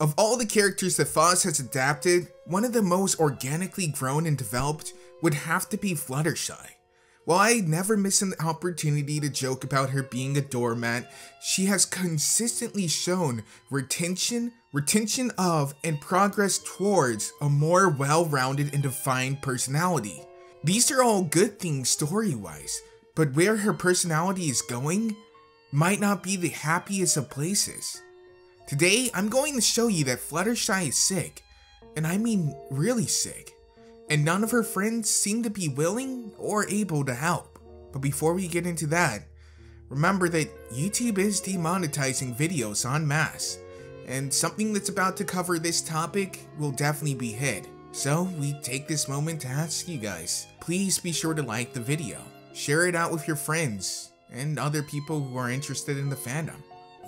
Of all the characters that Foz has adapted, one of the most organically grown and developed would have to be Fluttershy. While I never miss an opportunity to joke about her being a doormat, she has consistently shown retention of, and progress towards a more well-rounded and defined personality. These are all good things story-wise, but where her personality is going might not be the happiest of places. Today, I'm going to show you that Fluttershy is sick, and I mean really sick, and none of her friends seem to be willing or able to help. But before we get into that, remember that YouTube is demonetizing videos en masse, and something that's about to cover this topic will definitely be hid. So we take this moment to ask you guys, please be sure to like the video, share it out with your friends, and other people who are interested in the fandom.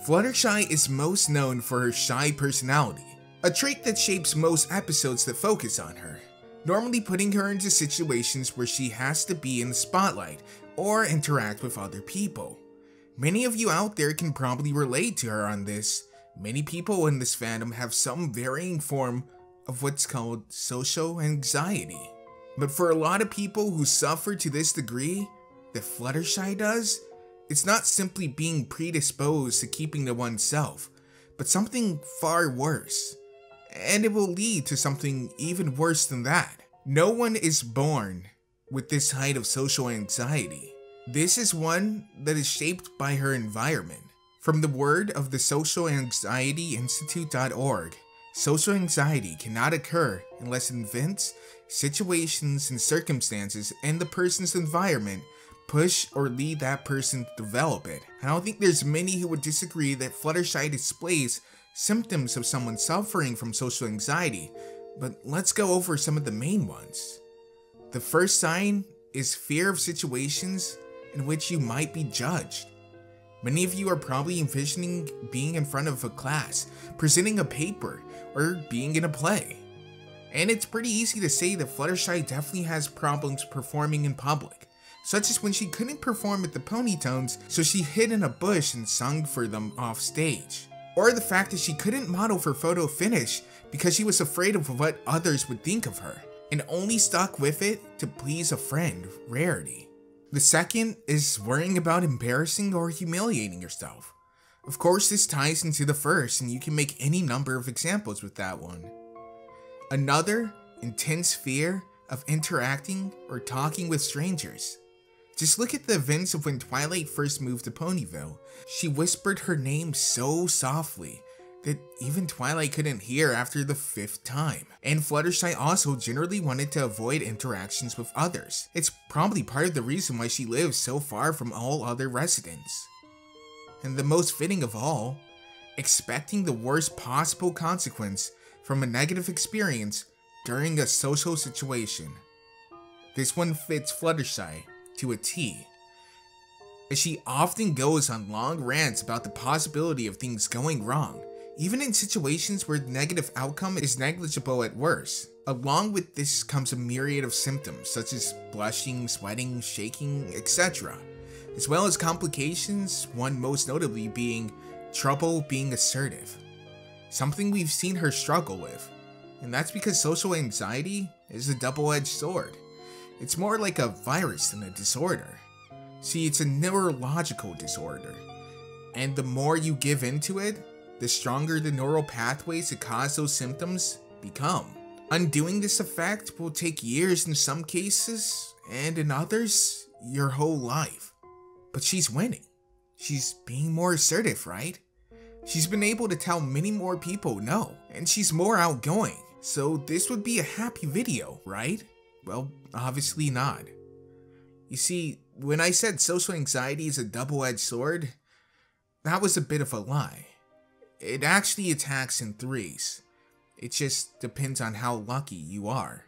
Fluttershy is most known for her shy personality, a trait that shapes most episodes that focus on her, normally putting her into situations where she has to be in the spotlight or interact with other people. Many of you out there can probably relate to her on this. Many people in this fandom have some varying form of what's called social anxiety. But for a lot of people who suffer to this degree that Fluttershy does, it's not simply being predisposed to keeping to oneself, but something far worse. And it will lead to something even worse than that. No one is born with this height of social anxiety. This is one that is shaped by her environment. From the word of the Social Anxiety Institute.org, social anxiety cannot occur unless events, situations, and circumstances in the person's environment push or lead that person to develop it. I don't think there's many who would disagree that Fluttershy displays symptoms of someone suffering from social anxiety, but let's go over some of the main ones. The first sign is fear of situations in which you might be judged. Many of you are probably envisioning being in front of a class, presenting a paper, or being in a play. And it's pretty easy to say that Fluttershy definitely has problems performing in public, such as when she couldn't perform with the Ponytones, so she hid in a bush and sung for them off stage. Or the fact that she couldn't model for photo finish because she was afraid of what others would think of her, and only stuck with it to please a friend, Rarity. The second is worrying about embarrassing or humiliating yourself. Of course, this ties into the first, and you can make any number of examples with that one. Another, intense fear of interacting or talking with strangers. Just look at the events of when Twilight first moved to Ponyville. She whispered her name so softly that even Twilight couldn't hear after the 5th time. And Fluttershy also generally wanted to avoid interactions with others. It's probably part of the reason why she lives so far from all other residents. And the most fitting of all, expecting the worst possible consequence from a negative experience during a social situation. This one fits Fluttershy to a T, as she often goes on long rants about the possibility of things going wrong, even in situations where the negative outcome is negligible at worst. Along with this comes a myriad of symptoms such as blushing, sweating, shaking, etc., as well as complications, one most notably being trouble being assertive, something we've seen her struggle with, and that's because social anxiety is a double-edged sword. It's more like a virus than a disorder. See, it's a neurological disorder, and the more you give into it, the stronger the neural pathways that cause those symptoms become. Undoing this effect will take years in some cases, and in others, your whole life. But she's winning. She's being more assertive, right? She's been able to tell many more people no, and she's more outgoing. So this would be a happy video, right? Well, obviously not. You see, when I said social anxiety is a double-edged sword, that was a bit of a lie. It actually attacks in threes. It just depends on how lucky you are,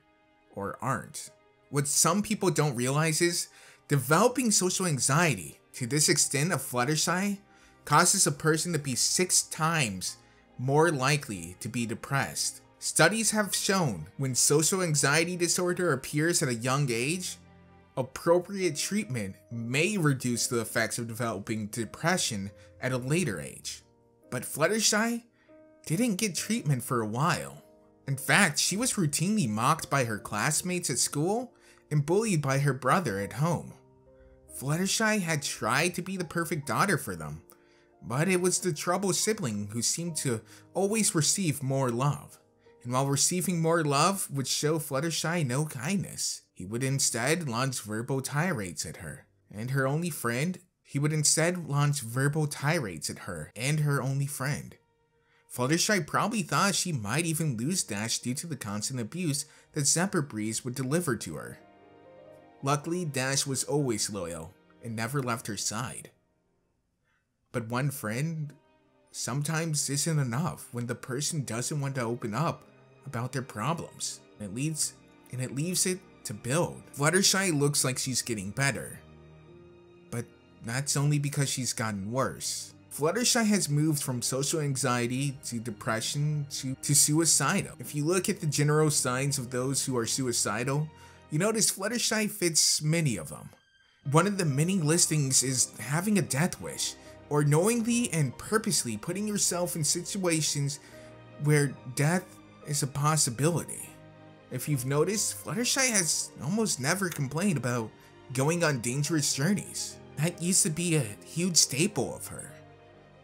or aren't. What some people don't realize is, developing social anxiety to this extent of Fluttershy causes a person to be 6 times more likely to be depressed. Studies have shown when social anxiety disorder appears at a young age, appropriate treatment may reduce the effects of developing depression at a later age. But Fluttershy didn't get treatment for a while. In fact, she was routinely mocked by her classmates at school and bullied by her brother at home. Fluttershy had tried to be the perfect daughter for them, but it was the troubled sibling who seemed to always receive more love. And while receiving more love would show Fluttershy no kindness, he would instead launch verbal tirades at her and her only friend. Fluttershy probably thought she might even lose Dash due to the constant abuse that Zephyr Breeze would deliver to her. Luckily, Dash was always loyal and never left her side. But one friend sometimes isn't enough when the person doesn't want to open up about their problems, and it leaves it to build. Fluttershy looks like she's getting better, but that's only because she's gotten worse. Fluttershy has moved from social anxiety to depression to suicidal. If you look at the general signs of those who are suicidal, you notice Fluttershy fits many of them. One of the many listings is having a death wish, or knowingly and purposely putting yourself in situations where death is a possibility. If you've noticed, Fluttershy has almost never complained about going on dangerous journeys. That used to be a huge staple of her.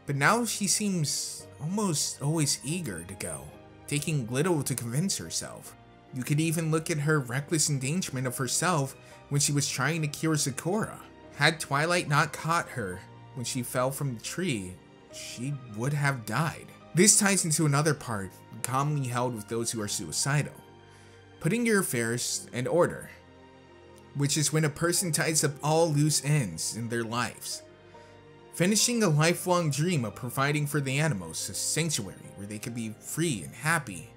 But now she seems almost always eager to go, taking little to convince herself. You could even look at her reckless endangerment of herself when she was trying to cure Zecora. Had Twilight not caught her when she fell from the tree, she would have died. This ties into another part commonly held with those who are suicidal: putting your affairs in order, which is when a person ties up all loose ends in their lives. Finishing a lifelong dream of providing for the animals a sanctuary where they could be free and happy.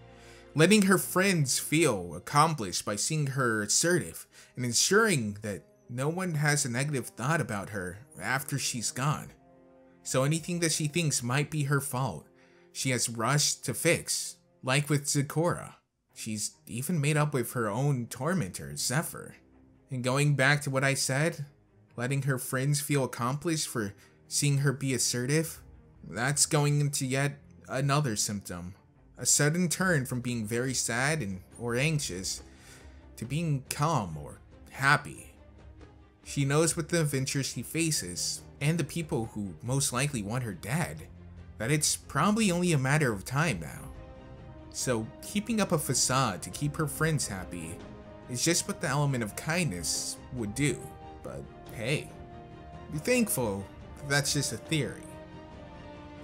Letting her friends feel accomplished by seeing her assertive and ensuring that no one has a negative thought about her after she's gone. So anything that she thinks might be her fault, she has rushed to fix. Like with Zecora, she's even made up with her own tormentor, Zephyr. And going back to what I said, letting her friends feel accomplished for seeing her be assertive, that's going into yet another symptom. A sudden turn from being very sad or anxious to being calm or happy. She knows with the adventures she faces, and the people who most likely want her dead, that it's probably only a matter of time now. So keeping up a facade to keep her friends happy is just what the element of kindness would do. But hey, be thankful that that's just a theory.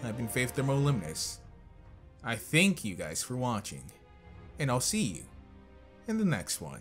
I've been Faith the Moliminous. I thank you guys for watching, and I'll see you in the next one.